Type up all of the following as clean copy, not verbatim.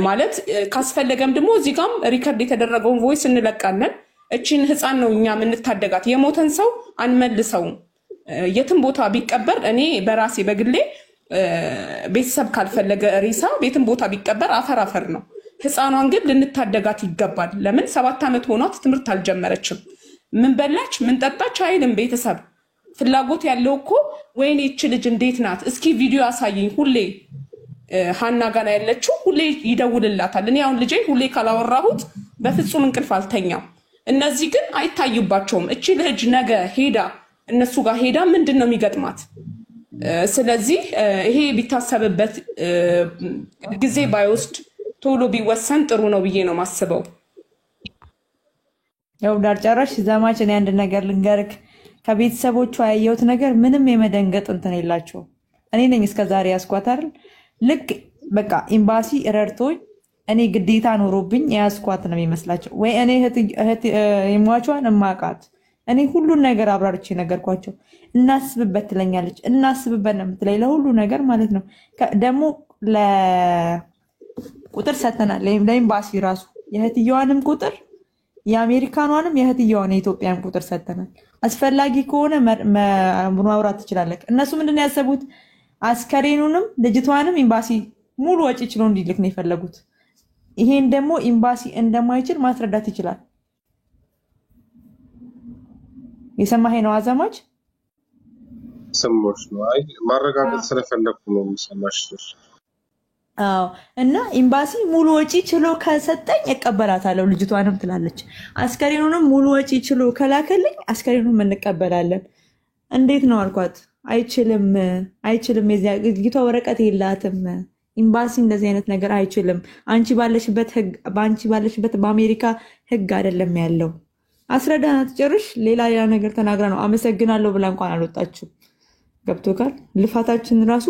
ማለት ካስፈለገም ደግሞ እዚህ ጋም ሪከርድ የተደረገውን ቮይስ እንለቃለን። እቺን ህፃን ነው እኛ የምንታደጋት። የሞተን ሰው አንመልሰውም። የትም ቦታ ቢቀበር እኔ በራሴ በግሌ ቤተሰብ ካልፈለገ ሬሳ ቤትም ቦታ ቢቀበር አፈር ነው። ህፃኗን ግን ልንታደጋት ይገባል። ለምን 7 ዓመት ሆኗት ትምህርት አልጀመረችም። ምን በላች ምን ጠጣች አይልም ቤተሰብ። ፍላጎት ያለው እኮ ወይኔ እቺ ልጅ እንዴት ናት እስኪ ቪዲዮ አሳየኝ ሁሌ ሃና ጋር ያለችው ሁሌ ይደውልላታል። እኔ አሁን ልጄ ሁሌ ካላወራሁት በፍጹም እንቅልፍ አልተኛም። እነዚህ ግን አይታዩባቸውም። እቺ ልጅ ነገ ሄዳ እነሱ ጋር ሄዳ ምንድነው የሚገጥማት? ስለዚህ ይሄ ቢታሰብበት ጊዜ ባይወስድ ቶሎ ቢወሰን ጥሩ ነው ብዬ ነው ማስበው። ያው ዳርጫራሽ ዘማች እኔ አንድ ነገር ልንገርክ ከቤተሰቦቿ ያየሁት ነገር ምንም የመደንገጥ እንትን የላቸው። እኔ ነኝ እስከዛሬ ያስኳት አይደል ልክ በቃ ኤምባሲ ረድቶኝ እኔ ግዴታ ኖሮብኝ ያስኳት ነው የሚመስላቸው። ወይ እኔ እህት የሟቿን እማቃት እኔ ሁሉን ነገር አብራርቼ ነገርኳቸው። እናስብበት ትለኛለች። እናስብበት ነው የምትለኝ ለሁሉ ነገር ማለት ነው። ደግሞ ለቁጥር ሰተናል ለኤምባሲ ራሱ የእህትየዋንም ቁጥር የአሜሪካኗንም የእህትየዋን የኢትዮጵያን ቁጥር ሰተናል። አስፈላጊ ከሆነ ማውራት ትችላለህ። እነሱ ምንድነው ያሰቡት? አስከሬኑንም ልጅቷንም ኤምባሲ ሙሉ ወጪ ችሎ እንዲልክ ነው የፈለጉት። ይሄን ደግሞ ኤምባሲ እንደማይችል ማስረዳት ይችላል። የሰማኸኝ ነው አዘማች? ሰሞች ነው አይ ማረጋገጥ ስለፈለኩ ነው የምሰማሽ። አዎ እና ኤምባሲ ሙሉ ወጪ ችሎ ከሰጠኝ እቀበላታለሁ ልጅቷንም ትላለች። አስከሬኑንም ሙሉ ወጪ ችሎ ከላከልኝ አስከሬኑንም እንቀበላለን። እንዴት ነው አልኳት። አይችልም የዚያ ወረቀት የላትም ኤምባሲ እንደዚህ አይነት ነገር አይችልም። አንቺ ባለሽበት በአሜሪካ ህግ አይደለም ያለው። አስረዳናት ጭርሽ ሌላ ነገር ተናግራ ነው አመሰግናለሁ ብላ እንኳን አልወጣችም። ገብቶካል? ልፋታችን ራሱ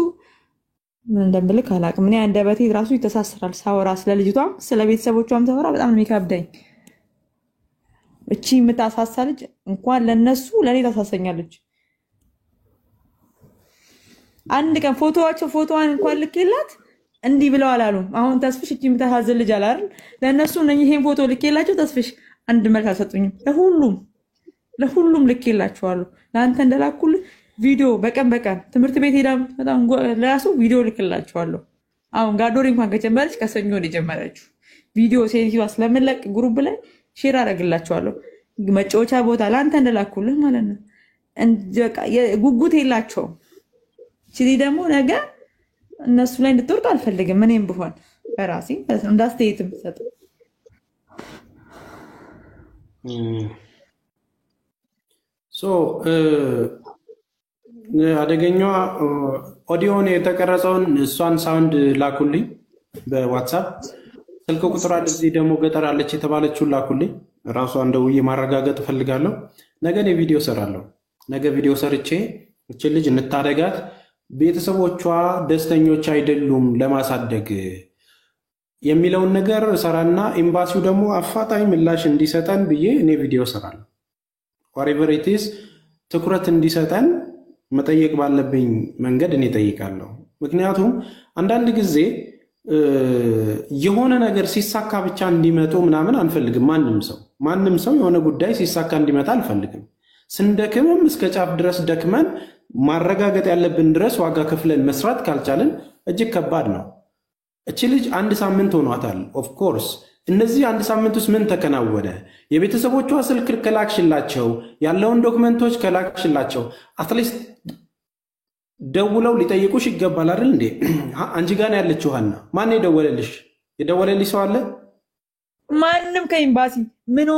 ምን እንደምልክ አላቅም። እኔ አንደበቴ ራሱ ይተሳሰራል ሳወራ ስለ ልጅቷም ስለ ቤተሰቦቿም ተወራ በጣም ነው የሚከብደኝ። እቺ የምታሳሳ ልጅ እንኳን ለነሱ ለኔ ታሳሰኛለች። አንድ ቀን ፎቶዋን እንኳን ልኬላት እንዲህ ብለው አላሉም። አሁን ተስፍሽ እቺ የምታሳዝን ልጅ አላል ለነሱ ይሄን ፎቶ ልኬላቸው ተስፍሽ አንድ መልስ አልሰጡኝም። ለሁሉም ልኬላቸዋለሁ። ለአንተ እንደላኩል ቪዲዮ በቀን ትምህርት ቤት ሄዳ በጣም ለራሱ ቪዲዮ ልክላቸዋለሁ። አሁን ጋዶሪ እንኳን ከጀመረች ከሰኞ ነው የጀመረችው ቪዲዮ ሴትዮዋ ስለምለቅ ግሩፕ ላይ ሼር አደርግላቸዋለሁ። መጫወቻ ቦታ ለአንተ እንደላኩልህ ማለት ነው። በቃ ጉጉት የላቸውም። እቺ ደግሞ ነገ እነሱ ላይ እንድትወርቅ አልፈልግም። እኔም ብሆን በራሴ እንዳስተያየትም ሰጥ አደገኛዋ ኦዲዮን የተቀረጸውን እሷን ሳውንድ ላኩልኝ በዋትስአፕ። ስልክ ቁጥሯ እዚህ ደግሞ ገጠር አለች የተባለችውን ላኩልኝ። ራሷን ደውዬ ማረጋገጥ እፈልጋለሁ። ነገ ቪዲዮ ሰራለሁ። ነገ ቪዲዮ ሰርቼ እቺ ልጅ እንታደጋት። ቤተሰቦቿ ደስተኞች አይደሉም ለማሳደግ የሚለውን ነገር ሰራና ኤምባሲው ደግሞ አፋጣኝ ምላሽ እንዲሰጠን ብዬ እኔ ቪዲዮ ሰራለሁ። whatever it is ትኩረት እንዲሰጠን መጠየቅ ባለብኝ መንገድ እኔ ጠይቃለሁ። ምክንያቱም አንዳንድ ጊዜ የሆነ ነገር ሲሳካ ብቻ እንዲመጡ ምናምን አንፈልግም። ማንም ሰው የሆነ ጉዳይ ሲሳካ እንዲመጣ አልፈልግም። ስንደክምም እስከ ጫፍ ድረስ ደክመን ማረጋገጥ ያለብን ድረስ ዋጋ ከፍለን መስራት ካልቻለን እጅግ ከባድ ነው። እቺ ልጅ 1 ሳምንት ሆኗታል። ኦፍ ኮርስ እነዚህ 1 ሳምንት ውስጥ ምን ተከናወነ? የቤተሰቦቿ ስልክ ከላክሽላቸው፣ ያለውን ዶክመንቶች ከላክሽላቸው፣ አትሊስት ደውለው ሊጠይቁሽ ይገባል አይደል እንዴ? አንቺ ጋር ነው ያለችው ሀና። ማን የደወለልሽ? የደወለልሽ ሰው አለ? ማንም ከኤምባሲ ምን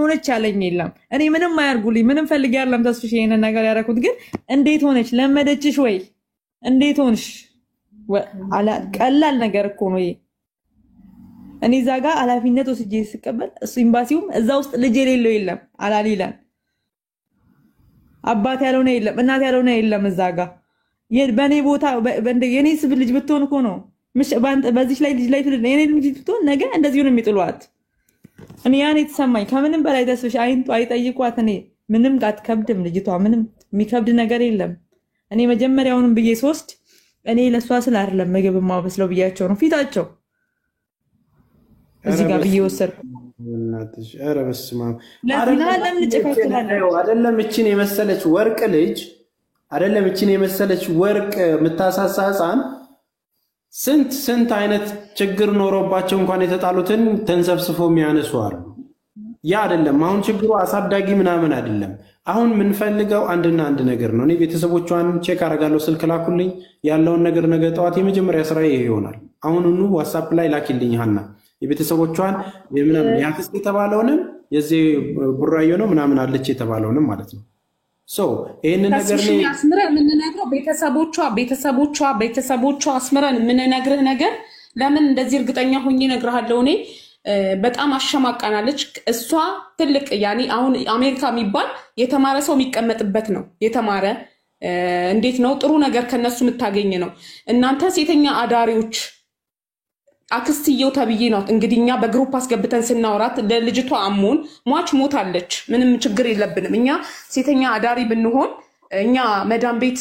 ሆነች ያለኝ የለም። እኔ ምንም አያርጉልኝ፣ ምንም ፈልጌ አይደለም ተስፍሽ ይሄንን ነገር ያደረኩት። ግን እንዴት ሆነች? ለመደችሽ ወይ? እንዴት ሆንሽ? ቀላል ነገር እኮ ነው ይሄ። እኔ እዛ ጋር ኃላፊነት ወስጄ ስቀበል እሱ ኤምባሲውም እዛ ውስጥ ልጅ የሌለው የለም አላሊላን አባት ያልሆነ የለም እናት ያልሆነ የለም እዛ ጋር በኔ ቦታ የኔ ስብ ልጅ ብትሆን እኮ ነው በዚህ ላይ ልጅ ላይ የኔ ልጅ ብትሆን ነገ እንደዚህ ነው የሚጥሏት። እኔ ያን የተሰማኝ ከምንም በላይ ተስፍሽ አይጠይቋት። እኔ ምንም አትከብድም ልጅቷ፣ ምንም የሚከብድ ነገር የለም። እኔ መጀመሪያውንም ብዬ ሶስት እኔ ለሷ ስለ አይደለም ምግብ ማበስለው ብያቸው ነው ፊታቸው እዚህ ጋር ብዬ ወሰድኩ። ኧረ በስመ አብ ለዚህ ለምን ጨካክላለሁ? አይደለም እችን የመሰለች ወርቅ ልጅ አይደለም እችን የመሰለች ወርቅ የምታሳሳ ህፃን ስንት አይነት ችግር ኖሮባቸው እንኳን የተጣሉትን ተንሰብስፎ የሚያነሱ አሉ። ያ አይደለም አሁን ችግሩ አሳዳጊ ምናምን አይደለም። አሁን የምንፈልገው አንድና አንድ ነገር ነው። እኔ ቤተሰቦቿን ቼክ አደርጋለሁ። ስልክ ላኩልኝ ያለውን ነገር ነገ ጠዋት የመጀመሪያ ስራ ይሄ ይሆናል። አሁኑኑ ዋትስአፕ ላይ ላኪልኝ ሀና የቤተሰቦቿን ምናምን ያክስት የተባለውንም የዚህ ቡራዮ ነው ምናምን አለች የተባለውንም ማለት ነው። ይህንን ነገር አስምረን የምንነግረው ቤተሰቦቿ አስምረን የምንነግርህ ነገር ለምን እንደዚህ እርግጠኛ ሆኜ እነግርሃለሁ። እኔ በጣም አሸማቃናለች እሷ። ትልቅ ያኔ አሁን አሜሪካ የሚባል የተማረ ሰው የሚቀመጥበት ነው። የተማረ እንዴት ነው ጥሩ ነገር ከነሱ የምታገኝ ነው። እናንተ ሴተኛ አዳሪዎች አክስትየው ተብዬ ነው እንግዲህ እኛ በግሩፕ አስገብተን ስናወራት ለልጅቷ አሞን ሟች ሞታለች። ምንም ችግር የለብንም እኛ ሴተኛ አዳሪ ብንሆን እኛ መዳም ቤት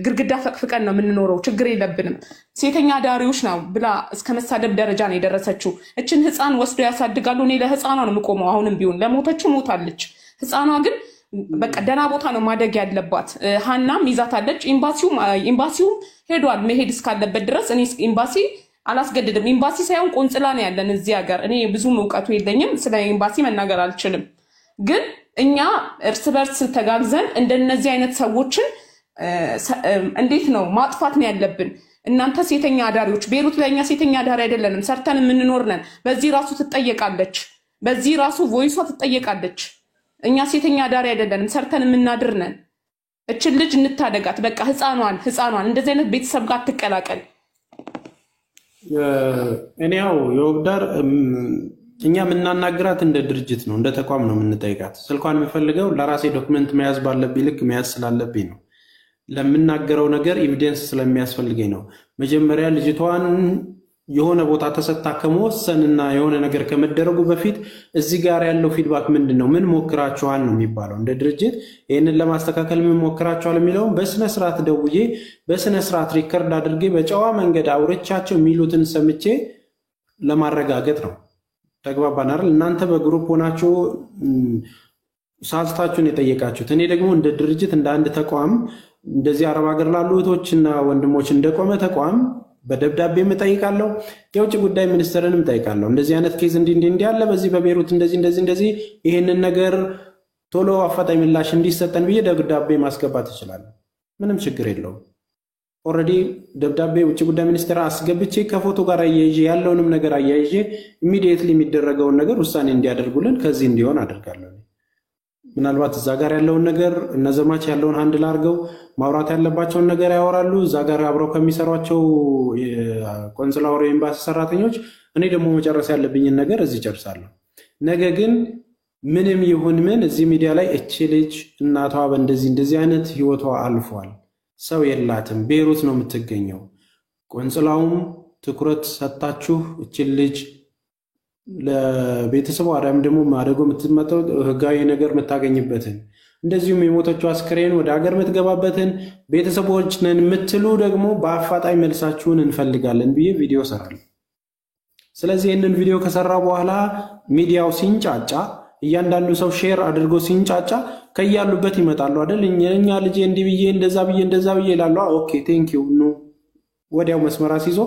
ግርግዳ ፈቅፍቀን ነው የምንኖረው። ችግር የለብንም። ሴተኛ አዳሪዎች ነው ብላ እስከ መሳደብ ደረጃ ነው የደረሰችው። እችን ህፃን ወስዶ ያሳድጋሉ። እኔ ለህፃኗ ነው የምቆመው። አሁንም ቢሆን ለሞተችው ሞታለች። ህፃኗ ግን በቃ ደህና ቦታ ነው ማደግ ያለባት። ሀናም ይዛታለች። ኤምባሲውም ሄዷል መሄድ እስካለበት ድረስ። እኔ ኤምባሲ አላስገድድም። ኤምባሲ ሳይሆን ቆንጽላ ነው ያለን እዚህ ሀገር። እኔ ብዙም እውቀቱ የለኝም ስለ ኤምባሲ መናገር አልችልም። ግን እኛ እርስ በርስ ተጋግዘን እንደነዚህ አይነት ሰዎችን እንዴት ነው ማጥፋት ነው ያለብን። እናንተ ሴተኛ አዳሪዎች፣ ቤሩት ላይ እኛ ሴተኛ አዳሪ አይደለንም፣ ሰርተን የምንኖር ነን። በዚህ ራሱ ትጠየቃለች፣ በዚህ ራሱ ቮይሷ ትጠየቃለች። እኛ ሴተኛ አዳሪ አይደለንም፣ ሰርተን የምናድር ነን። እችን ልጅ እንታደጋት። በቃ ህፃኗን እንደዚህ አይነት ቤተሰብ ጋር ትቀላቀል። እኔ ያው የወግዳር እኛ የምናናግራት እንደ ድርጅት ነው፣ እንደ ተቋም ነው የምንጠይቃት። ስልኳን የምፈልገው ለራሴ ዶክመንት መያዝ ባለብኝ ልክ መያዝ ስላለብኝ ነው። ለምናገረው ነገር ኤቪደንስ ስለሚያስፈልገኝ ነው። መጀመሪያ ልጅቷን የሆነ ቦታ ተሰጥታ ከመወሰንና የሆነ ነገር ከመደረጉ በፊት እዚህ ጋር ያለው ፊድባክ ምንድን ነው? ምን ሞክራችኋል ነው የሚባለው። እንደ ድርጅት ይህንን ለማስተካከል ምን ሞክራችኋል የሚለውን በስነስርዓት ደውዬ በስነስርዓት ሪከርድ አድርጌ በጨዋ መንገድ አውርቻቸው የሚሉትን ሰምቼ ለማረጋገጥ ነው። ተግባባን አይደል? እናንተ በግሩፕ ሆናችሁ ሳስታችሁን የጠየቃችሁት፣ እኔ ደግሞ እንደ ድርጅት እንደ አንድ ተቋም እንደዚህ አረብ ሀገር ላሉ እህቶችና ወንድሞች እንደቆመ ተቋም በደብዳቤ እጠይቃለሁ። የውጭ ጉዳይ ሚኒስትርንም እጠይቃለሁ። እንደዚህ አይነት ኬዝ እንዲህ ያለ በዚህ በቤሩት እንደዚህ ይህንን ነገር ቶሎ አፋጣኝ ምላሽ እንዲሰጠን ብዬ ደብዳቤ ማስገባት እችላለሁ። ምንም ችግር የለውም። ኦልሬዲ ደብዳቤ ውጭ ጉዳይ ሚኒስትር አስገብቼ ከፎቶ ጋር አያይዤ ያለውንም ነገር አያይዤ ኢሚዲየትሊ የሚደረገውን ነገር ውሳኔ እንዲያደርጉልን ከዚህ እንዲሆን አደርጋለሁ። ምናልባት እዛ ጋር ያለውን ነገር እነዘማች ያለውን ሃንድል አድርገው ማውራት ያለባቸውን ነገር ያወራሉ። እዛ ጋር አብረው ከሚሰሯቸው ቆንስላ ወር ኤምባሲ ሰራተኞች እኔ ደግሞ መጨረስ ያለብኝን ነገር እዚህ ጨርሳለሁ። ነገ ግን ምንም ይሁን ምን እዚህ ሚዲያ ላይ እቺ ልጅ እናቷ በእንደዚህ አይነት ህይወቷ አልፏል፣ ሰው የላትም፣ ቤሩት ነው የምትገኘው። ቆንስላውም ትኩረት ሰጣችሁ እቺ ልጅ ለቤተሰቡ አዳም ደግሞ ማደጎ የምትመጣው ህጋዊ ነገር የምታገኝበትን እንደዚሁም የሞተችው አስክሬን ወደ ሀገር የምትገባበትን ቤተሰቦች ነን የምትሉ ደግሞ በአፋጣኝ መልሳችሁን እንፈልጋለን ብዬ ቪዲዮ ሰራለሁ። ስለዚህ ይህንን ቪዲዮ ከሰራ በኋላ ሚዲያው ሲንጫጫ እያንዳንዱ ሰው ሼር አድርጎ ሲንጫጫ ከያሉበት ይመጣሉ አይደል? እኛ ልጄ እንዲህ ብዬ እንደዛ ብዬ ይላሉ። ኦኬ ቴንኪው ኑ ወዲያው መስመር አስይዞ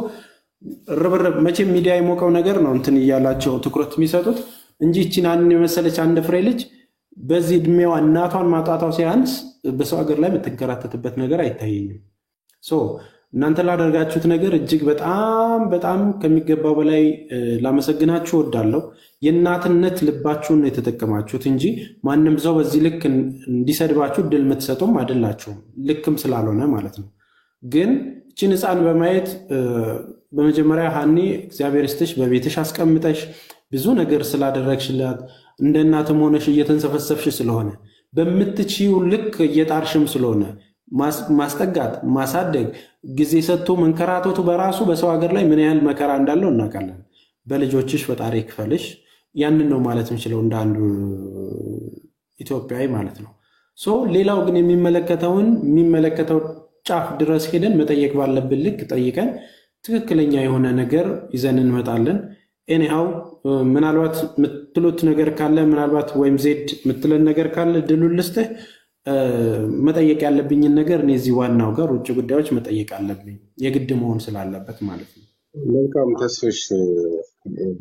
ርብርብ። መቼም ሚዲያ የሞቀው ነገር ነው እንትን እያላቸው ትኩረት የሚሰጡት እንጂ እቺን አንድ የመሰለች አንድ ፍሬ ልጅ በዚህ እድሜዋ እናቷን ማጣቷ ሲያንስ በሰው ሀገር ላይ የምትንከራተትበት ነገር አይታየኝም። እናንተ ላደርጋችሁት ነገር እጅግ በጣም ከሚገባው በላይ ላመሰግናችሁ እወዳለሁ። የእናትነት ልባችሁን ነው የተጠቀማችሁት እንጂ ማንም ሰው በዚህ ልክ እንዲሰድባችሁ እድል የምትሰጡም አይደላችሁም፣ ልክም ስላልሆነ ማለት ነው። ግን እችን ህፃን በማየት በመጀመሪያ ሀኒ እግዚአብሔር ይስጥሽ፣ በቤትሽ አስቀምጠሽ ብዙ ነገር ስላደረግሽላት እንደ እናትም ሆነሽ እየተንሰፈሰፍሽ ስለሆነ በምትችይው ልክ እየጣርሽም ስለሆነ ማስጠጋት ማሳደግ ጊዜ ሰጥቶ መንከራተቱ በራሱ በሰው ሀገር ላይ ምን ያህል መከራ እንዳለው እናውቃለን። በልጆችሽ ፈጣሪ ይክፈልሽ። ያንን ነው ማለት የምችለው እንደ አንዱ ኢትዮጵያዊ ማለት ነው። ሌላው ግን የሚመለከተው ጫፍ ድረስ ሄደን መጠየቅ ባለብን ልክ ጠይቀን ትክክለኛ የሆነ ነገር ይዘን እንመጣለን። ኤኒሃው ምናልባት የምትሉት ነገር ካለ ምናልባት ወይም ዜድ የምትለን ነገር ካለ ድሉን ልስጥህ። መጠየቅ ያለብኝን ነገር እኔ እዚህ ዋናው ጋር ውጭ ጉዳዮች መጠየቅ አለብኝ የግድ መሆን ስላለበት ማለት ነው። መልካም ተስፍሽ፣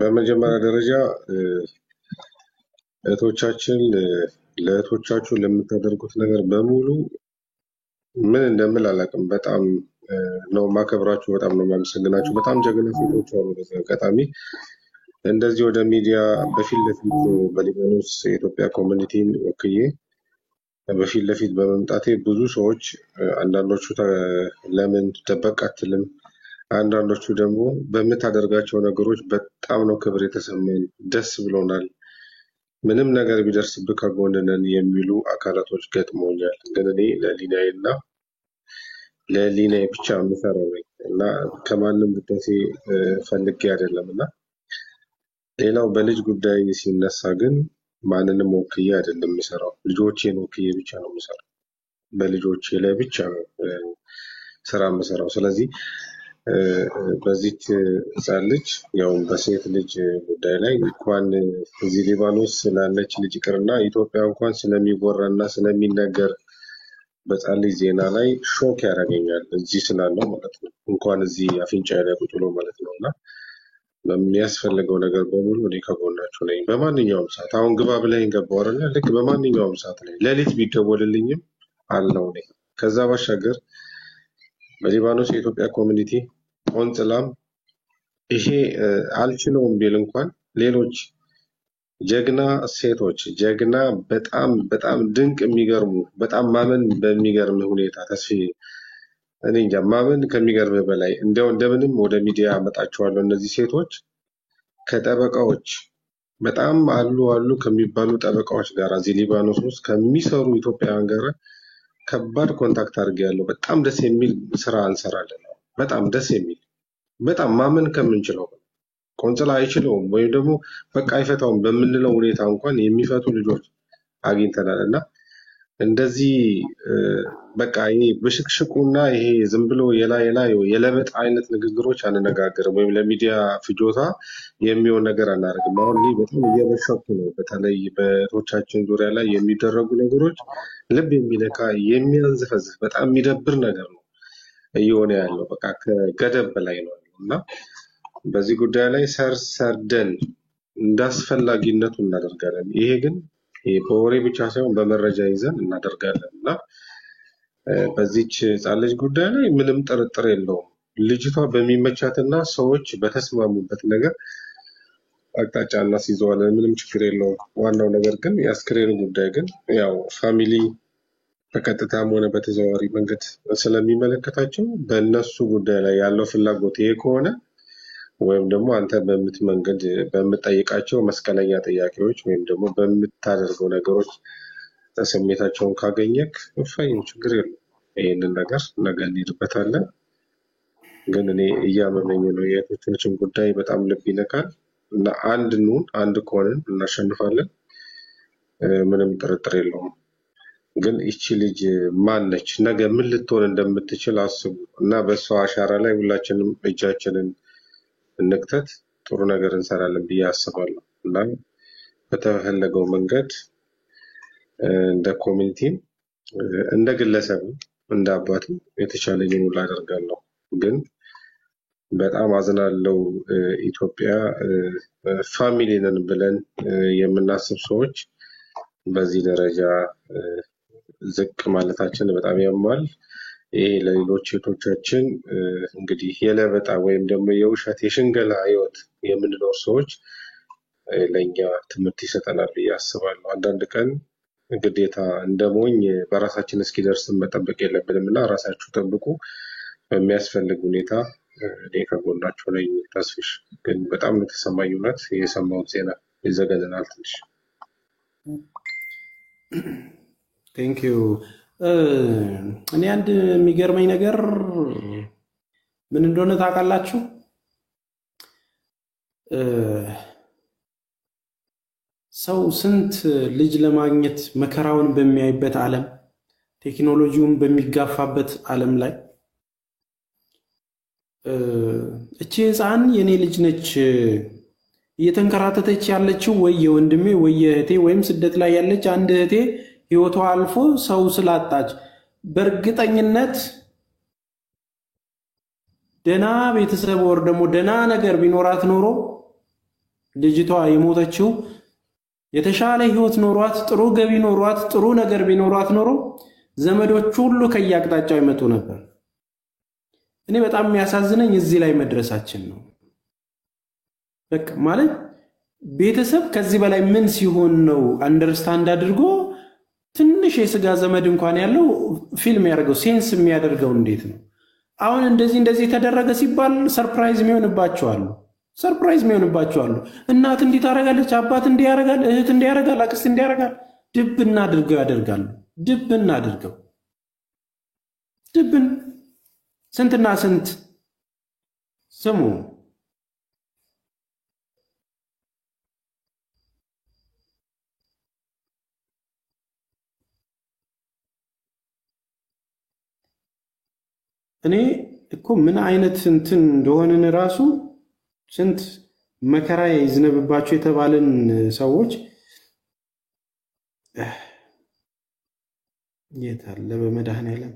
በመጀመሪያ ደረጃ እህቶቻችን ለእህቶቻችሁ ለምታደርጉት ነገር በሙሉ ምን እንደምል አላውቅም። በጣም ነው ማከብራችሁ፣ በጣም ነው ማመሰግናችሁ። በጣም ጀግና ሴቶች አሉ። በዚህ አጋጣሚ እንደዚህ ወደ ሚዲያ በፊት ለፊት በሊባኖስ የኢትዮጵያ ኮሚኒቲን ወክዬ በፊት ለፊት በመምጣቴ ብዙ ሰዎች አንዳንዶቹ ለምን ደበቅ አትልም፣ አንዳንዶቹ ደግሞ በምታደርጋቸው ነገሮች በጣም ነው ክብር የተሰማን፣ ደስ ብሎናል፣ ምንም ነገር ቢደርስብህ ከጎንህ ነን የሚሉ አካላቶች ገጥሞኛል። ግን እኔ ለሊናዬና ለሊናዬ ብቻ የምሰራው ነኝ እና ከማንም ውዳሴ ፈልጌ አይደለም። እና ሌላው በልጅ ጉዳይ ሲነሳ ግን ማንንም ወክዬ አይደለም የምሰራው፣ ልጆቼን ወክዬ ብቻ ነው የምሰራው። በልጆቼ ላይ ብቻ ነው ስራ የምሰራው። ስለዚህ በዚች ሕፃን ልጅ ያው በሴት ልጅ ጉዳይ ላይ እንኳን እዚህ ሊባኖስ ስላለች ልጅ ይቅርና ኢትዮጵያ እንኳን ስለሚወራና ስለሚነገር በሕፃን ልጅ ዜና ላይ ሾክ ያደርገኛል፣ እዚህ ስላለው ማለት ነው። እንኳን እዚህ አፍንጫ ላይ ቁጭ ብሎ ማለት ነው። እና በሚያስፈልገው ነገር በሙሉ እኔ ከጎናችሁ ነኝ በማንኛውም ሰዓት። አሁን ግባ ብለኸኝ ገባሁ አይደለ? ልክ በማንኛውም ሰዓት ላይ ሌሊት ቢደወልልኝም አለው ነኝ። ከዛ ባሻገር በሊባኖስ የኢትዮጵያ ኮሚኒቲ ቆንጽላም ይሄ አልችለውም ቢል እንኳን ሌሎች ጀግና ሴቶች ጀግና በጣም በጣም ድንቅ የሚገርሙ በጣም ማመን በሚገርም ሁኔታ ተስፋዬ እኔ እንጃ ማመን ከሚገርም በላይ እንደው እንደምንም ወደ ሚዲያ አመጣቸዋለሁ። እነዚህ ሴቶች ከጠበቃዎች በጣም አሉ ከሚባሉ ጠበቃዎች ጋር እዚህ ሊባኖስ ውስጥ ከሚሰሩ ኢትዮጵያውያን ጋር ከባድ ኮንታክት አድርጌያለሁ። በጣም ደስ የሚል ስራ እንሰራለን። በጣም ደስ የሚል በጣም ማመን ከምንችለው ቆንጽላ አይችለውም ወይም ደግሞ በቃ አይፈታውም በምንለው ሁኔታ እንኳን የሚፈቱ ልጆች አግኝተናል። እና እንደዚህ በቃ ይሄ ብሽክሽቁና ይሄ ዝም ብሎ የለበጥ አይነት ንግግሮች አንነጋገርም፣ ወይም ለሚዲያ ፍጆታ የሚሆን ነገር አናደርግም። አሁን ላይ በጣም እየበሸኩ ነው። በተለይ በእህቶቻችን ዙሪያ ላይ የሚደረጉ ነገሮች ልብ የሚነካ የሚያንዘፈዝፍ በጣም የሚደብር ነገር ነው እየሆነ ያለው። በቃ ከገደብ በላይ ነው እና በዚህ ጉዳይ ላይ ሰርደን እንዳስፈላጊነቱ እናደርጋለን። ይሄ ግን በወሬ ብቻ ሳይሆን በመረጃ ይዘን እናደርጋለን እና በዚች ሕፃን ልጅ ጉዳይ ላይ ምንም ጥርጥር የለውም። ልጅቷ በሚመቻትና ሰዎች በተስማሙበት ነገር አቅጣጫ እናስይዘዋለን። ምንም ችግር የለውም። ዋናው ነገር ግን የአስክሬኑ ጉዳይ ግን ያው ፋሚሊ በቀጥታም ሆነ በተዘዋዋሪ መንገድ ስለሚመለከታቸው በእነሱ ጉዳይ ላይ ያለው ፍላጎት ይሄ ከሆነ ወይም ደግሞ አንተ መንገድ በምትጠይቃቸው መስቀለኛ ጥያቄዎች ወይም ደግሞ በምታደርገው ነገሮች ስሜታቸውን ካገኘክ እፋይን ችግር የለም። ይህንን ነገር ነገ እንሄድበታለን። ግን እኔ እያመመኝ ነው። የእህቶቻችን ጉዳይ በጣም ልብ ይነካል እና አንድ ከሆንን እናሸንፋለን። ምንም ጥርጥር የለውም። ግን ይቺ ልጅ ማነች? ነገ ምን ልትሆን እንደምትችል አስቡ እና በእሷ አሻራ ላይ ሁላችንም እጃችንን እንክተት። ጥሩ ነገር እንሰራለን ብዬ አስባለሁ እና በተፈለገው መንገድ እንደ ኮሚኒቲም እንደ ግለሰብ እንደ አባቱ የተቻለኝን ሁሉ አደርጋለሁ። ግን በጣም አዝናለው። ኢትዮጵያ ፋሚሊ ነን ብለን የምናስብ ሰዎች በዚህ ደረጃ ዝቅ ማለታችን በጣም ያማል። ይሄ ለሌሎች እህቶቻችን እንግዲህ የለበጣ ወይም ደግሞ የውሸት የሽንገላ ህይወት የምንኖር ሰዎች ለኛ ትምህርት ይሰጠናል ብዬ አስባለሁ። አንዳንድ ቀን ግዴታ እንደሞኝ በራሳችን እስኪደርስ መጠበቅ የለብንም እና ራሳችሁ ጠብቁ። በሚያስፈልግ ሁኔታ እኔ ከጎናችሁ ነኝ። ተስፍሽ ግን በጣም ነው የተሰማኝ። እውነት የሰማሁት ዜና ይዘገንናል ትንሽ። ቴንክ ዩ። እኔ አንድ የሚገርመኝ ነገር ምን እንደሆነ ታውቃላችሁ? ሰው ስንት ልጅ ለማግኘት መከራውን በሚያይበት ዓለም፣ ቴክኖሎጂውን በሚጋፋበት ዓለም ላይ እቺ ሕፃን የኔ ልጅ ነች እየተንከራተተች ያለችው ወይ የወንድሜ ወይ የእህቴ ወይም ስደት ላይ ያለች አንድ እህቴ ህይወቷ አልፎ ሰው ስላጣች በእርግጠኝነት ደና ቤተሰብ ወር ደግሞ ደና ነገር ቢኖራት ኖሮ ልጅቷ የሞተችው የተሻለ ህይወት ኖሯት ጥሩ ገቢ ኖሯት ጥሩ ነገር ቢኖራት ኖሮ ዘመዶች ሁሉ ከያቅጣጫው ይመጡ ነበር። እኔ በጣም የሚያሳዝነኝ እዚህ ላይ መድረሳችን ነው። በቃ ማለት ቤተሰብ ከዚህ በላይ ምን ሲሆን ነው አንደርስታንድ አድርጎ ትንሽ የስጋ ዘመድ እንኳን ያለው ፊልም ያደርገው ሴንስ የሚያደርገው እንዴት ነው? አሁን እንደዚህ ተደረገ ሲባል ሰርፕራይዝ የሚሆንባቸዋል። እናት እንዲህ ታረጋለች፣ አባት እንዲህ ያረጋል፣ እህት እንዲህ ያረጋል፣ አክስት እንዲህ ያረጋል። ድብና አድርገው ያደርጋሉ። ድብና አድርገው ድብን ስንትና ስንት ስሙ እኔ እኮ ምን አይነት እንትን እንደሆነን ራሱ ስንት መከራ ይዝነብባቸው የተባለን ሰዎች የታለ በመድኃኔዓለም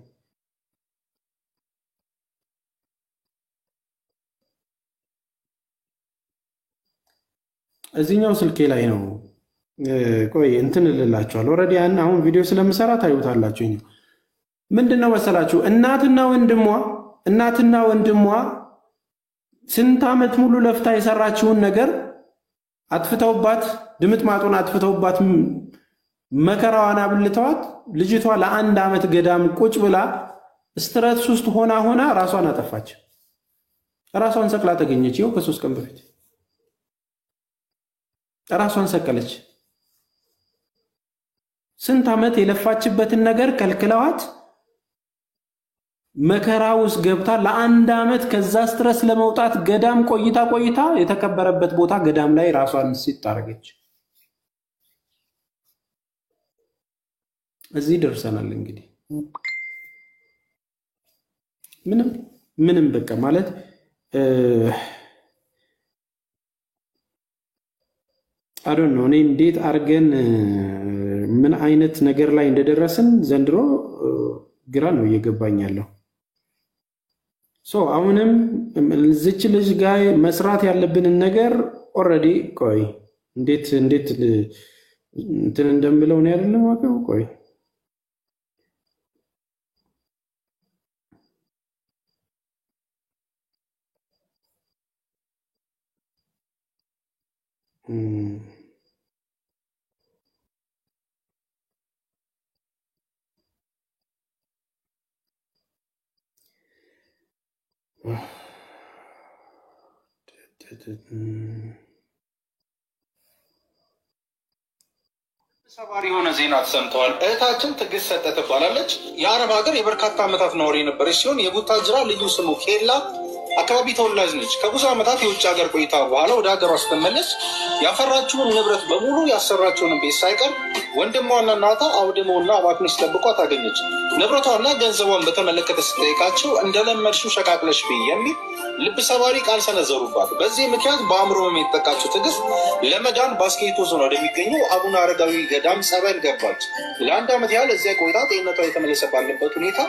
እዚህኛው ስልኬ ላይ ነው። ቆይ እንትን እልላችኋለሁ። ኦልሬዲ አሁን ቪዲዮ ስለምሰራ ታዩታላችሁ። ምንድነው መሰላችሁ እናትና ወንድሟ ስንት ዓመት ሙሉ ለፍታ የሰራችውን ነገር አጥፍተውባት ድምጥማጡን አጥፍተውባት መከራዋን አብልተዋት ልጅቷ ለአንድ ዓመት ገዳም ቁጭ ብላ ስትረስ ውስጥ ሆና ራሷን አጠፋች። ራሷን ሰቅላ ተገኘች። ይኸው ከ3 ቀን በፊት ራሷን ሰቀለች። ስንት ዓመት የለፋችበትን ነገር ከልክለዋት መከራ ውስጥ ገብታ ለአንድ ዓመት ከዛ ስትረስ ለመውጣት ገዳም ቆይታ የተከበረበት ቦታ ገዳም ላይ ራሷን ሲጣረገች። እዚህ ደርሰናል። እንግዲህ ምንም በቃ ማለት አዶን ነው። እኔ እንዴት አርገን ምን አይነት ነገር ላይ እንደደረስን ዘንድሮ ግራ ነው እየገባኝ ያለው። አሁንም እዚች ልጅ ጋር መስራት ያለብንን ነገር ኦልሬዲ ቆይ እንዴት እንትን እንደምለው ነው አይደለም ዋቀው ቆይ ሰባሪ የሆነ ዜና ተሰምተዋል። እህታችን ትዕግስት ሰጠ ትባላለች። የአረብ ሀገር የበርካታ ዓመታት ነዋሪ የነበረች ሲሆን የቡታጅራ ልዩ ስሙ ኬላ አካባቢ ተወላጅ ነች። ከብዙ ዓመታት የውጭ ሀገር ቆይታ በኋላ ወደ ሀገሯ ስትመለስ ያፈራችውን ንብረት በሙሉ ያሰራችውን ቤት ሳይቀር ወንድሟና እናቷ አውድመውና አባክነው ሲጠብቋት አገኘች። ንብረቷና ገንዘቧን በተመለከተ ስትጠይቃቸው እንደለመድሽው ሸቃቅለሽ ብይ የሚል ልብ ሰባሪ ቃል ሰነዘሩባት። በዚህ ምክንያት በአእምሮ ህመም የተጠቃችው ትዕግስት ለመዳን ባስኬቶ ዞን ወደሚገኘው አቡነ አረጋዊ ገዳም ጸበል ገባች። ለአንድ ዓመት ያህል እዚያ ቆይታ ጤንነቷ የተመለሰ ባለበት ሁኔታ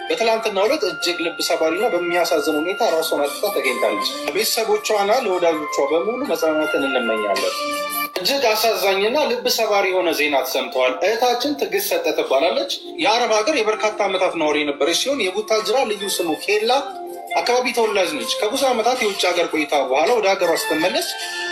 በትላንትናው ዕለት እጅግ ልብ ሰባሪና በሚያሳዝን ሁኔታ ራሷን አጥፍታ ተገኝታለች። ለቤተሰቦቿና ለወዳጆቿ በሙሉ መጽናናትን እንመኛለን። እጅግ አሳዛኝና ልብ ሰባሪ የሆነ ዜና ተሰምተዋል። እህታችን ትዕግስት ሰጠ ትባላለች። የአረብ ሀገር የበርካታ ዓመታት ነዋሪ የነበረች ሲሆን የቡታጅራ ልዩ ስሙ ኬላ አካባቢ ተወላጅ ነች። ከብዙ ዓመታት የውጭ ሀገር ቆይታ በኋላ ወደ ሀገሯ ስትመለስ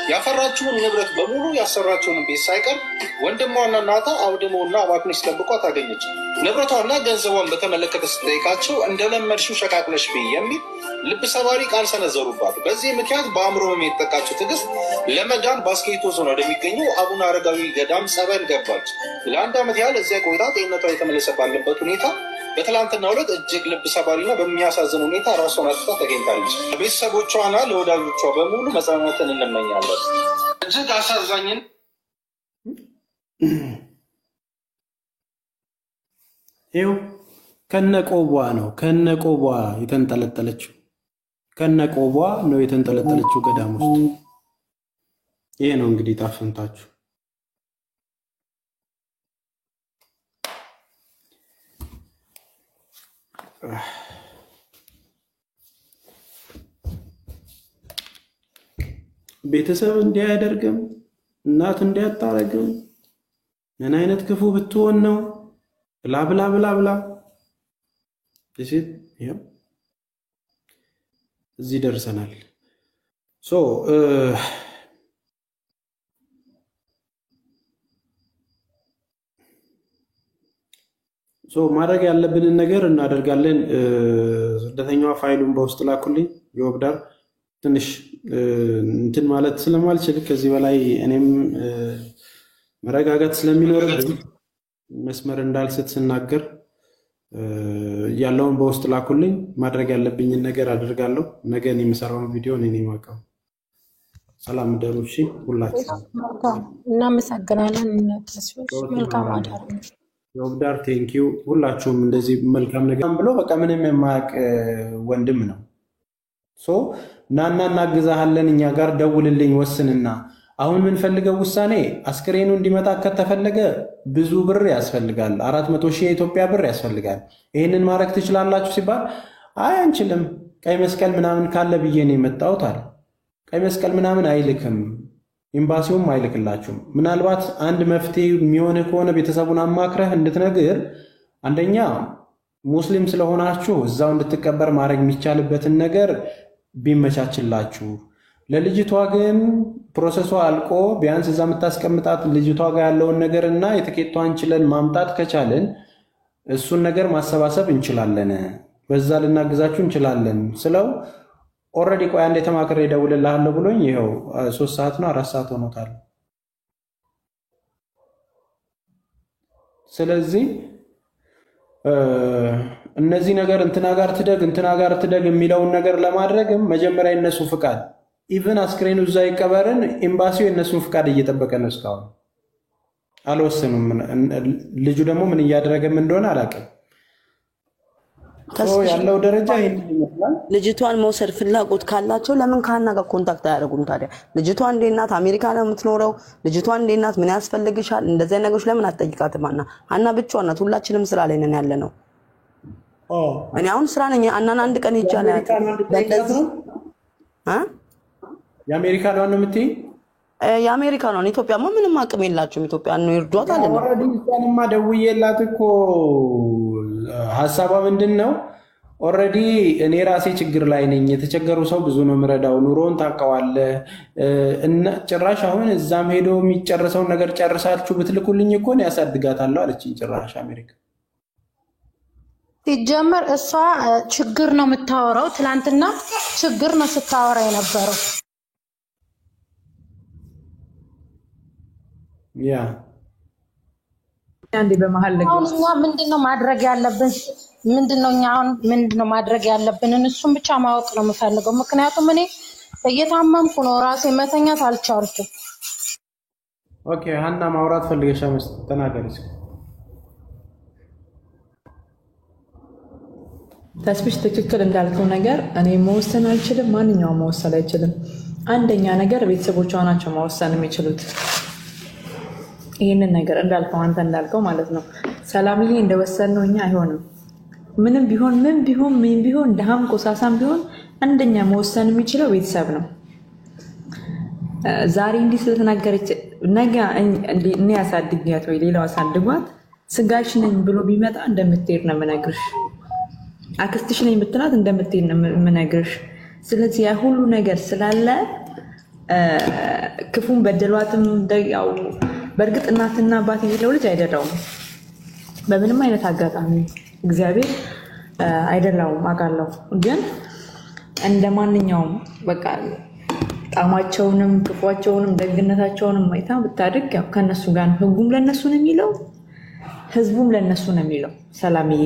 ያፈራችውን ንብረት በሙሉ ያሰራችውን ቤት ሳይቀር ወንድሟና እናቷ አውድመውና አባክነው ሲጠብቋት አገኘች። ንብረቷና ገንዘቧን በተመለከተ ስትጠይቃቸው እንደለመድሽው ሸቃቅለሽ ብይ የሚል ልብ ሰባሪ ቃል ሰነዘሩባት። በዚህ ምክንያት በአእምሮ ህመም የተጠቃችው ትዕግስት ለመዳን ባስኬቶ ዞን ወደሚገኘው አቡነ አረጋዊ ገዳም ጸበል ገባች። ለአንድ ዓመት ያህል እዚያ ቆይታ ጤንነቷ የተመለሰ ባለበት ሁኔታ በትላንትናው ዕለት እጅግ ልብ ሰባሪና በሚያሳዝን ሁኔታ ራሷን አጥፍታ ተገኝታለች። ለቤተሰቦቿና ለወዳጆቿ በሙሉ መጽናናትን እንመኛለን። እጅግ አሳዛኝን ይኸው ከነቆቧ ነው ከነቆቧ የተንጠለጠለችው ገዳም ውስጥ ይሄ ነው እንግዲህ ጣፍንታችሁ። ቤተሰብ እንዲያደርግም እናት እንዲያጣረግም ምን አይነት ክፉ ብትሆን ነው ብላ ብላ ብላ ብላ እዚህ ደርሰናል። ማድረግ ያለብንን ነገር እናደርጋለን። ስደተኛዋ ፋይሉን በውስጥ ላኩልኝ። የወብዳር ትንሽ እንትን ማለት ስለማልችል ከዚህ በላይ እኔም መረጋጋት ስለሚኖርብኝ መስመር እንዳልስት ስናገር ያለውን በውስጥ ላኩልኝ። ማድረግ ያለብኝን ነገር አደርጋለሁ። ነገ እኔ የምሰራውን ቪዲዮ እኔ ማቀው። ሰላም ደሩ። እሺ ሁላችሁ እናመሰግናለን። መልካም አዳር። የወብዳር ቴንኪው። ሁላችሁም እንደዚህ መልካም ነገር ብሎ በቃ ምንም የማያውቅ ወንድም ነው። ናና እናግዛሃለን፣ እኛ ጋር ደውልልኝ ወስንና አሁን የምንፈልገው ውሳኔ አስክሬኑ እንዲመጣ ከተፈለገ ብዙ ብር ያስፈልጋል። 400,000 የኢትዮጵያ ብር ያስፈልጋል። ይህንን ማድረግ ትችላላችሁ ሲባል አይ አንችልም፣ ቀይ መስቀል ምናምን ካለ ብዬ ነው የመጣሁት አለ። ቀይ መስቀል ምናምን አይልክም፣ ኤምባሲውም አይልክላችሁም። ምናልባት አንድ መፍትሄ የሚሆን ከሆነ ቤተሰቡን አማክረህ እንድትነግር፣ አንደኛ ሙስሊም ስለሆናችሁ እዛው እንድትቀበር ማድረግ የሚቻልበትን ነገር ቢመቻችላችሁ፣ ለልጅቷ ግን ፕሮሰሱ አልቆ ቢያንስ እዛ የምታስቀምጣት ልጅቷ ጋር ያለውን ነገርና የትኬቷን ችለን ማምጣት ከቻልን እሱን ነገር ማሰባሰብ እንችላለን፣ በዛ ልናግዛችሁ እንችላለን ስለው ኦልሬዲ ቆይ አንዴ ተማክሬ እደውልልሃለሁ ብሎኝ ይኸው 3 ሰዓት ነው 4 ሰዓት ሆኖታል። ስለዚህ እነዚህ ነገር እንትና ጋር ትደግ የሚለውን ነገር ለማድረግም መጀመሪያ የነሱ ፍቃድ ኢቭን አስክሬኑ እዛ ይቀበርን ኤምባሲው የነሱን ፍቃድ እየጠበቀ ነው። እስካሁን አልወሰኑም። ልጁ ደግሞ ምን እያደረገም እንደሆነ አላውቅም። ያለው ደረጃ ይሄን ይመስላል። ልጅቷን መውሰድ ፍላጎት ካላቸው ለምን ከሀና ጋር ኮንታክት አያደርጉም ታዲያ? ልጅቷ እንዴት ናት? አሜሪካ ነው የምትኖረው። ልጅቷ እንዴት ናት? ምን ያስፈልግሻል? እንደዚህ ነገሮች ለምን አትጠይቃትም? ሀና ብቻዋን ናት። ሁላችንም ስራ ላይ ነን ያለ ነው። እኔ አሁን ስራ ነኝ። ሀናን አንድ ቀን ይቻላል በእንደዚህ የአሜሪካ ነው የምትይ? የአሜሪካ ነው። ኢትዮጵያማ ምንም አቅም የላችሁም። ኢትዮጵያ ነው ይርዷት አለ ነው። ኦሬዲ እሷንማ ደውዬላት እኮ ሐሳቧ ምንድነው? ኦሬዲ እኔ ራሴ ችግር ላይ ነኝ። የተቸገሩ ሰው ብዙ ነው የምረዳው። ኑሮን ታውቀዋለህ እና ጭራሽ አሁን እዛም ሄዶ የሚጨርሰውን ነገር ጨርሳችሁ ብትልኩልኝ እኮ ነው ያሳድጋታለሁ አለችኝ። ጭራሽ አሜሪካ ሲጀመር እሷ ችግር ነው የምታወራው። ትናንትና ችግር ነው ስታወራ የነበረው። ያ አንዴ በመሃል እኛ ምንድነው ማድረግ ያለብን? ምንድነው ማድረግ ያለብን? እሱን ብቻ ማወቅ ነው የምፈልገው። ምክንያቱም እኔ እየታመምኩ ነው፣ ራሴ መተኛት አልቻልኩም። ኦኬ ሀና ማውራት ፈልገሻ ተናገሪ። ተስብሽ ትክክል እንዳልከው ነገር እኔ መወሰን አልችልም፣ ማንኛውም መወሰን አይችልም። አንደኛ ነገር ቤተሰቦቿ ናቸው መወሰን የሚችሉት። ይሄንን ነገር እንዳልከው አንተ እንዳልከው ማለት ነው። ሰላምዬ እንደወሰንነው እኛ አይሆንም። ምንም ቢሆን ደሃም ቆሳሳም ቢሆን አንደኛ መወሰን የሚችለው ቤተሰብ ነው። ዛሬ እንዲህ ስለተናገረች ነገ እኔ ያሳድግያት ወይ ሌላው አሳድጓት ስጋሽ ነኝ ብሎ ቢመጣ እንደምትሄድ ነው የምነግርሽ። አክስትሽ ነኝ ብትላት እንደምትሄድ ነው የምነግርሽ። ስለዚህ ያ ሁሉ ነገር ስላለ ክፉን በደሏትም ያው በእርግጥ እናትና አባት የሌለው ልጅ አይደላውም። በምንም አይነት አጋጣሚ እግዚአብሔር አይደላውም አውቃለሁ። ግን እንደማንኛውም በቃ ጣማቸውንም ክፏቸውንም ደግነታቸውንም አይታ ብታድግ ያው ከነሱ ጋር ነው። ህጉም ለነሱ ነው የሚለው፣ ህዝቡም ለነሱ ነው የሚለው። ሰላምዬ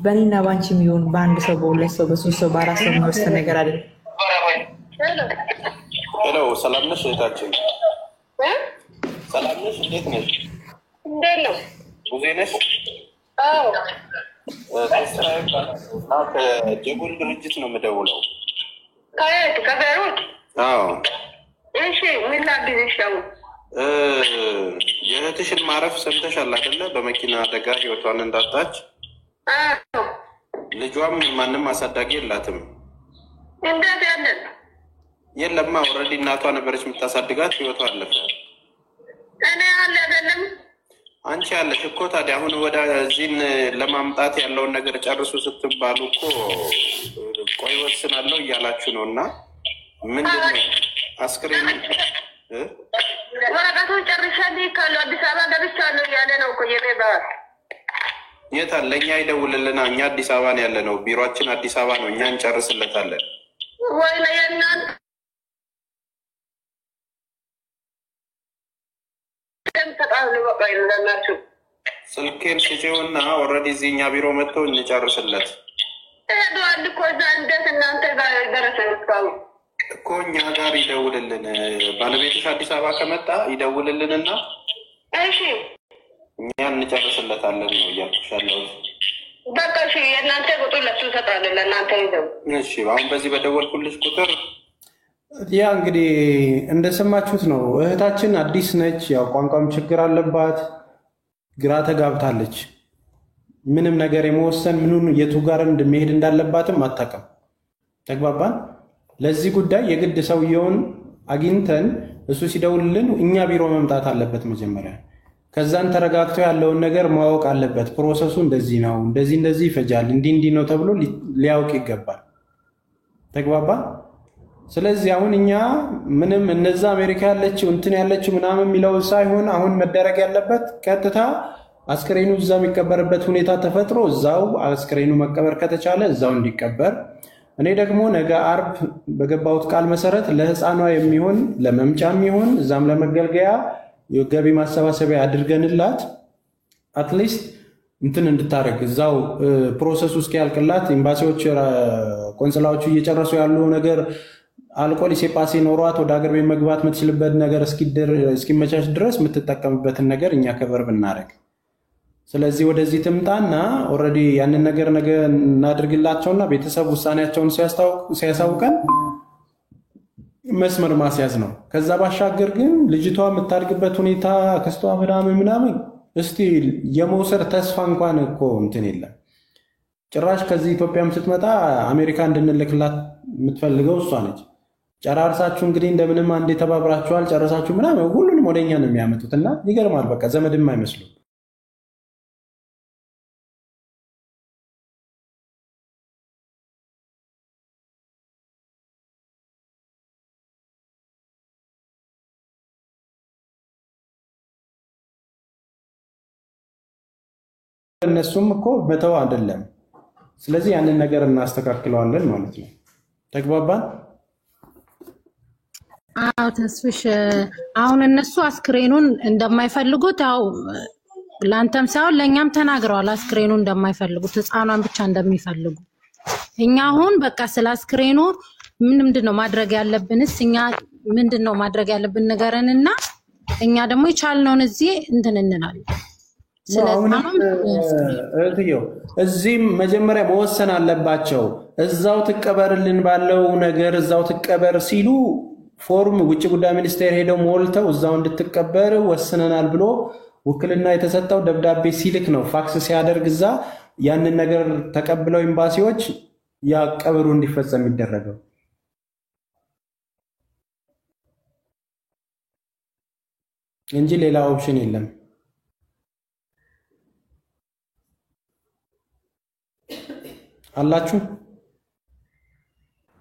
በእኔና ባንቺ የሚሆን በአንድ ሰው በሁለት ሰው በሶስት ሰው በአራት ሰው የሚወስን ነገር አይደለም። ሄሎ ሰላም ነሽ እህታችን? ሰላም ነሽ? እንዴት ነሽ? እንዴት ነው? ብዙ ነሽ? አዎ ከጀጎል ድርጅት ነው የምደውለው። ከየት? ከቤሩት? አዎ እሺ ምን ላግዝሽ? የእህትሽን ማረፍ ሰምተሻል አይደለ? በመኪና አደጋ ህይወቷን እንዳጣች። አዎ። ልጇም ማንም አሳዳጊ የላትም። እንዴት ያለ? የለማ ኦልሬዲ እናቷ ነበረች የምታሳድጋት፣ ህይወቷ አለፈ። እኔ አለ አይደለም አንቺ ያለሽ እኮ። ታዲያ አሁን ወደ እዚህን ለማምጣት ያለውን ነገር ጨርሱ ስትባሉ እኮ ቆይ ወስናለሁ እያላችሁ ነው። እና ምንድን ነው አስክሬን ወረቀቱን ጨርሻለሁ ካሉ አዲስ አበባ ገብቻለሁ እያለ ነው እኮ የቤባል። የት አለ? እኛ ይደውልልና፣ እኛ አዲስ አበባ ነው ያለ ነው፣ ቢሮአችን አዲስ አበባ ነው። እኛ እንጨርስለታለን። ወይ ለየናን ተጣሉ በቃ ይላልናችሁ። ስልኬን ስጪውና ኦልሬዲ እዚህ እኛ ቢሮ መጥቶ እንጨርስለት ሄዷል እኮ እዛ። እንዴት እናንተ ጋር ደረሰ እኮ እኛ ጋር ይደውልልን። ባለቤትሽ አዲስ አበባ ከመጣ ይደውልልንና እሺ እኛ እንጨርስለታለን ነው እያልኩሽ ያለሁት። በቃ እሺ የእናንተ ቁጥር ለሱ እሰጣለሁ፣ ለእናንተ ይዘው። እሺ አሁን በዚህ በደወልኩልሽ ቁጥር ያ እንግዲህ እንደሰማችሁት ነው። እህታችን አዲስ ነች፣ ያው ቋንቋም ችግር አለባት፣ ግራ ተጋብታለች። ምንም ነገር የመወሰን ምኑን የቱ ጋር እንደሚሄድ እንዳለባትም አታውቅም። ተግባባን? ለዚህ ጉዳይ የግድ ሰውየውን አግኝተን እሱ ሲደውልልን እኛ ቢሮ መምጣት አለበት መጀመሪያ። ከዛን ተረጋግቶ ያለውን ነገር ማወቅ አለበት። ፕሮሰሱ እንደዚህ ነው፣ እንደዚህ ይፈጃል፣ እንዲህ ነው ተብሎ ሊያውቅ ይገባል። ተግባባን? ስለዚህ አሁን እኛ ምንም እነዛ አሜሪካ ያለችው እንትን ያለችው ምናምን የሚለው ሳይሆን አሁን መደረግ ያለበት ቀጥታ አስክሬኑ እዛ የሚቀበርበት ሁኔታ ተፈጥሮ እዛው አስክሬኑ መቀበር ከተቻለ እዛው እንዲቀበር፣ እኔ ደግሞ ነገ አርብ በገባሁት ቃል መሰረት ለህፃኗ የሚሆን ለመምጫም ይሆን እዛም ለመገልገያ የገቢ ማሰባሰቢያ አድርገንላት አትሊስት እንትን እንድታደርግ እዛው ፕሮሰሱ እስኪያልቅላት ኤምባሲዎች ቆንስላዎቹ እየጨረሱ ያለው ነገር አልቆ ሊሴፓሲ ኖሯት ወደ ሀገር ቤት መግባት የምትችልበት ነገር እስኪመቻች ድረስ የምትጠቀምበትን ነገር እኛ ከበር ብናደርግ። ስለዚህ ወደዚህ ትምጣና ኦልሬዲ ያንን ነገር ነገ እናድርግላቸውና ቤተሰብ ውሳኔያቸውን ሲያሳውቀን መስመር ማስያዝ ነው። ከዛ ባሻገር ግን ልጅቷ የምታድግበት ሁኔታ ከስቷ ምናምን እስቲ የመውሰድ ተስፋ እንኳን እኮ እንትን የለም። ጭራሽ ከዚህ ኢትዮጵያም ስትመጣ አሜሪካ እንድንልክላት የምትፈልገው እሷ ነች። ጨራርሳችሁ እንግዲህ እንደምንም አንዴ ተባብራችኋል ጨረሳችሁ ምናምን ሁሉንም ወደኛ ነው የሚያመጡት እና ይገርማል። በቃ ዘመድም አይመስሉም። እነሱም እኮ በተው አይደለም። ስለዚህ ያንን ነገር እናስተካክለዋለን ማለት ነው። ተግባባን? አዎ ተስፍሽ፣ አሁን እነሱ አስክሬኑን እንደማይፈልጉት ያው ላንተም ሳይሆን ለኛም ተናግረዋል። አስክሬኑን እንደማይፈልጉት ህፃኗን ብቻ እንደሚፈልጉ። እኛ አሁን በቃ ስለ አስክሬኑ ምንድነው ማድረግ ያለብንስ እኛ ምንድነው ማድረግ ያለብን ነገርንና እኛ ደግሞ የቻልነውን እዚህ እንትን እንላለን። እዚህም መጀመሪያ መወሰን አለባቸው። እዛው ትቀበርልን ባለው ነገር እዛው ትቀበር ሲሉ ፎርም ውጭ ጉዳይ ሚኒስቴር ሄደው ሞልተው እዛው እንድትቀበር ወስነናል ብሎ ውክልና የተሰጠው ደብዳቤ ሲልክ ነው ፋክስ ሲያደርግ እዛ ያንን ነገር ተቀብለው ኤምባሲዎች ያቀብሩ እንዲፈጸም ይደረገው እንጂ ሌላ ኦፕሽን የለም። አላችሁ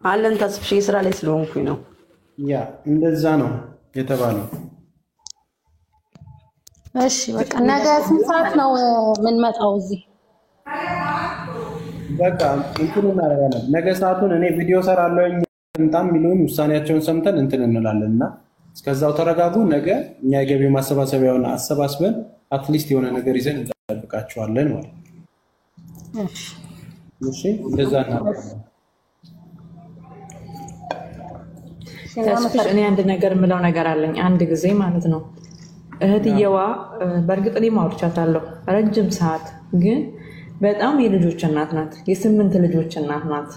አለን ተስፍሽ ስራ ላይ ስለሆንኩኝ ነው። ያ እንደዛ ነው የተባለው። እሺ በቃ ነገ ስንት ሰዓት ነው የምንመጣው እዚህ? በቃ እንትን እናደርጋለን። ነገ ሰዓቱን እኔ ቪዲዮ ሰራለሁኝ እንታም ሚሉን ውሳኔያቸውን ሰምተን እንትን እንላለንና እስከዛው ተረጋጉ። ነገ እኛ የገቢ ማሰባሰቢያውን አሰባስበን አትሊስት የሆነ ነገር ይዘን እንጠብቃቸዋለን ማለት ነው። እሺ እንደዛ ነው። እኔ አንድ ነገር የምለው ነገር አለኝ። አንድ ጊዜ ማለት ነው እህትየዋ በእርግጥ እኔም አውርቻታለሁ ረጅም ሰዓት፣ ግን በጣም የልጆች እናት ናት። የ8 ልጆች እናት ናት።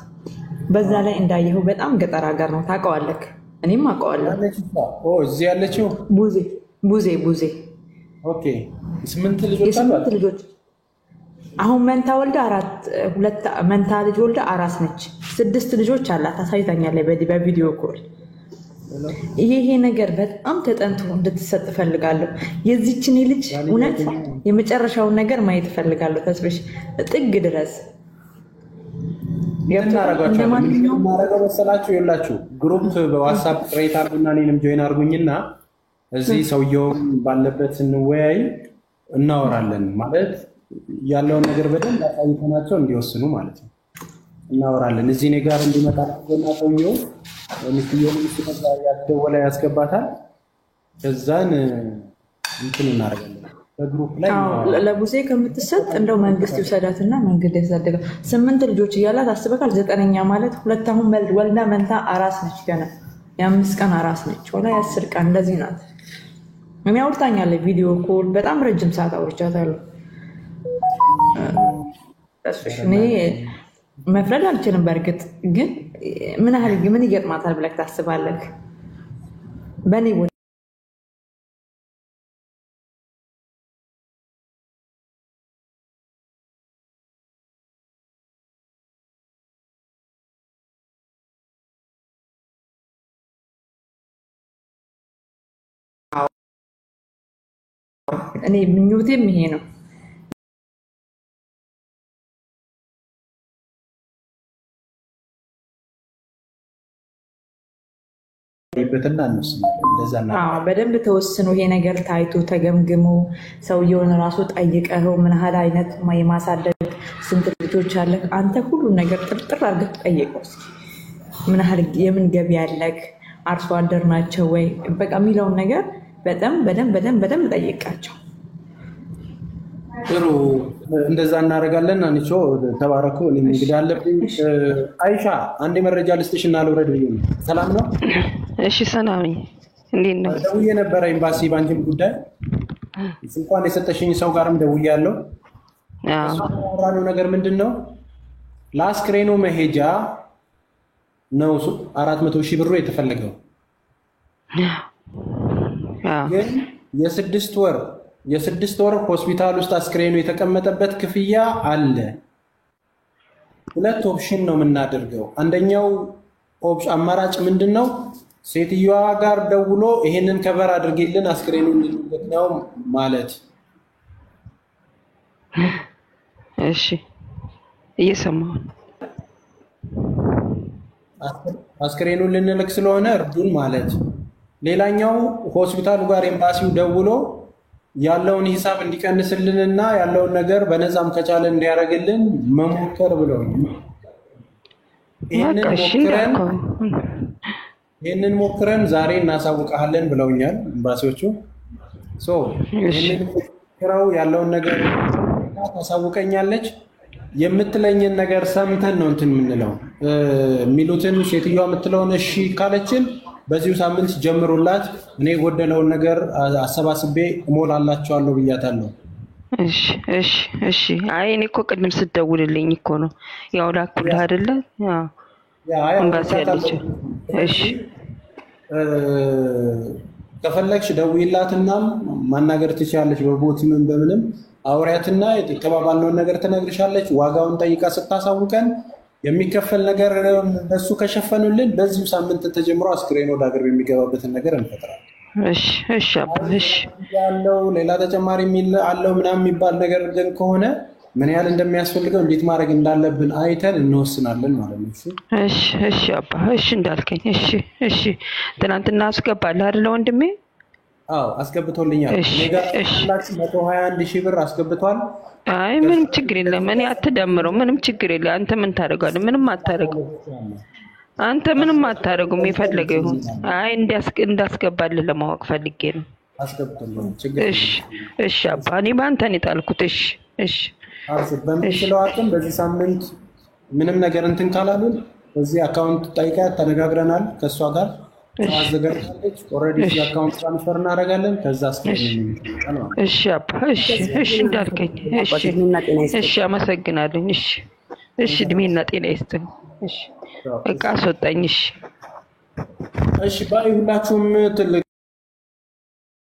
በዛ ላይ እንዳየሁ በጣም ገጠር ሀገር ነው ታውቀዋለህ። እኔም አውቀዋለሁ። እዚህ ያለችው ቡዜ ኦኬ። 8 ልጆች አሏት። ልጆች አሁን መንታ ወልዳ መንታ ልጅ ወልዳ አራስ ነች። 6 ልጆች አላት። አሳይታኛለች በቪዲዮ ኮል። ይሄ ነገር በጣም ተጠንቶ እንድትሰጥ እፈልጋለሁ። የዚችን ልጅ እውነት የመጨረሻውን ነገር ማየት እፈልጋለሁ። ተስበሽ ጥግ ድረስ እናረጋቸው መሰላችሁ። የላችሁ ግሩፕ በዋትስአፕ ክሬት አርጉና እኔንም ጆይን አርጉኝና እዚህ ሰውየውም ባለበት እንወያይ፣ እናወራለን። ማለት ያለውን ነገር በደንብ አሳይተናቸው እንዲወስኑ ማለት ነው። እናወራለን። እዚህ እኔ ጋር እንዲመጣ እና ሰውየው ሚስትዮን ሲመጣ ያስደወለ ያስገባታል። ከዛን እንትን እናደርጋለን በግሩፕ ላይ ለቡዜ ከምትሰጥ እንደው መንግስት ይውሰዳትና መንገድ ያሳደጋ 8 ልጆች እያላት አስበካል። 9ኛ ማለት 2 አሁን ወልዳ መንታ አራስ ነች። ገና የ5 ቀን አራስ ነች። ወላ የ10 ቀን እንደዚህ ናት። እኔ አውርታኛለች ቪዲዮ ኮል በጣም ረጅም ሰዓት አውርቻታለሁ። እኔ መፍረድ አልችልም። በእርግጥ ግን ምን ይገጥማታል ብለህ ታስባለህ? በእኔ እኔ ምኞቴም ይሄ ነው። በደንብ ተወስኖ ይሄ ነገር ታይቶ ተገምግሞ ሰውየውን ራሱ ጠይቀው ምን ያህል አይነት የማሳደግ ስንት ልጆች አለ አንተ ሁሉ ነገር ጥርጥር አድርገህ ጠይቀው። ምን ያህል የምን ገቢ ያለክ አርሶ አደር ናቸው ወይ በቃ የሚለውን ነገር በደንብ ጠይቃቸው። ጥሩ እንደዛ እናደርጋለን። አንቺ ተባረኩ። እኔ እንግዲህ አለብኝ። አይሻ አንድ መረጃ ልስጥሽ እና ልውረድ ብዬ ነው። ሰላም ነው? እሺ ሰላም ነኝ። እንዴት ነው? ደውዬ ነበረ ኤምባሲ ባንኪም ጉዳይ ስልኳን የሰጠሽኝ ሰው ጋርም ደውያለሁ። ያወራነው ነገር ምንድነው? ለአስክሬኑ መሄጃ ነው 400,000 ብሩ የተፈለገው። ግን የስድስት ወር ሆስፒታል ውስጥ አስክሬኑ የተቀመጠበት ክፍያ አለ። 2 ኦፕሽን ነው የምናደርገው። አንደኛው አማራጭ ምንድነው? ሴትዮዋ ጋር ደውሎ ይሄንን ከበር አድርጌልን አስክሬኑን እንድንገናው ማለት። እሺ እየሰማሁ አስክሬኑን ልንልክ ስለሆነ እርዱን ማለት። ሌላኛው ሆስፒታሉ ጋር ኤምባሲው ደውሎ ያለውን ሂሳብ እንዲቀንስልንና ያለውን ነገር በነፃም ከቻለ እንዲያደርግልን መሞከር ብለው ይሄንን ሞክረን ዛሬ እናሳውቃለን ብለውኛል ኤምባሲዎቹ። ይሄንን ሞክረው ያለውን ነገር ታሳውቀኛለች። የምትለኝን ነገር ሰምተን ነው እንትን የምንለው የሚሉትን ሴትዮዋ የምትለውን እሺ ካለችን በዚሁ ሳምንት ጀምሩላት። እኔ ጎደለውን ነገር አሰባስቤ እሞላላችኋለሁ ብያታለሁ። እሺ። አይ እኔ እኮ ቅድም ስትደውልልኝ እኮ ነው ያው ላኩልህ አይደለ? ኤምባሲ ያለችው። እሺ ከፈለግሽ ደውይላትና ማናገር ትችላለች። በቦትም በምንም አውሪያትና የተባባልነውን ነገር ትነግርሻለች። ዋጋውን ጠይቃ ስታሳውቀን የሚከፈል ነገር እሱ ከሸፈኑልን በዚሁ ሳምንት ተጀምሮ አስክሬን ወደ ሀገር የሚገባበትን ነገር እንፈጥራለን። እሺ አባ እሺ። ያለው ሌላ ተጨማሪ አለው ምናምን የሚባል ነገር ግን ከሆነ ምን ያህል እንደሚያስፈልገው እንዴት ማድረግ እንዳለብን አይተን እንወስናለን ማለት ነው። እሺ አባ እሺ እንዳልከኝ እሺ። ትናንትና አስገባለህ አይደለ ወንድሜ? አዎ አስገብቶልኛል። እኔ ጋር 121,000 ብር አስገብቷል። አይ ምንም ችግር የለም። እኔ አትደምረው፣ ምንም ችግር የለም። አንተ ምን ታደርጋለህ? ምንም አታደርገው። አንተ ምንም አታደርገው። የፈለገው ይሁን። አይ እንዳስገባልህ ለማወቅ ፈልጌ ነው። አስገብቶልኛል። ችግር እሺ አባ እኔ በአንተ ነው የጣልኩት። እሺ በምንችለው አቅም በዚህ ሳምንት ምንም ነገር እንትን ካላሉን በዚህ አካውንት ጠይቃት ተነጋግረናል ከእሷ ጋር አዘጋጅታለች። ኦልሬዲ አካውንት ትራንስፈር እናደርጋለን። ከዛ እሺ አባ እሺ እንዳልከኝ እሺ አመሰግናለሁ። እሺ እድሜና ጤና ይስጥህ። እሺ በቃ አስወጣኝ። እሺ እሺ ባይ ሁላችሁም ትልቅ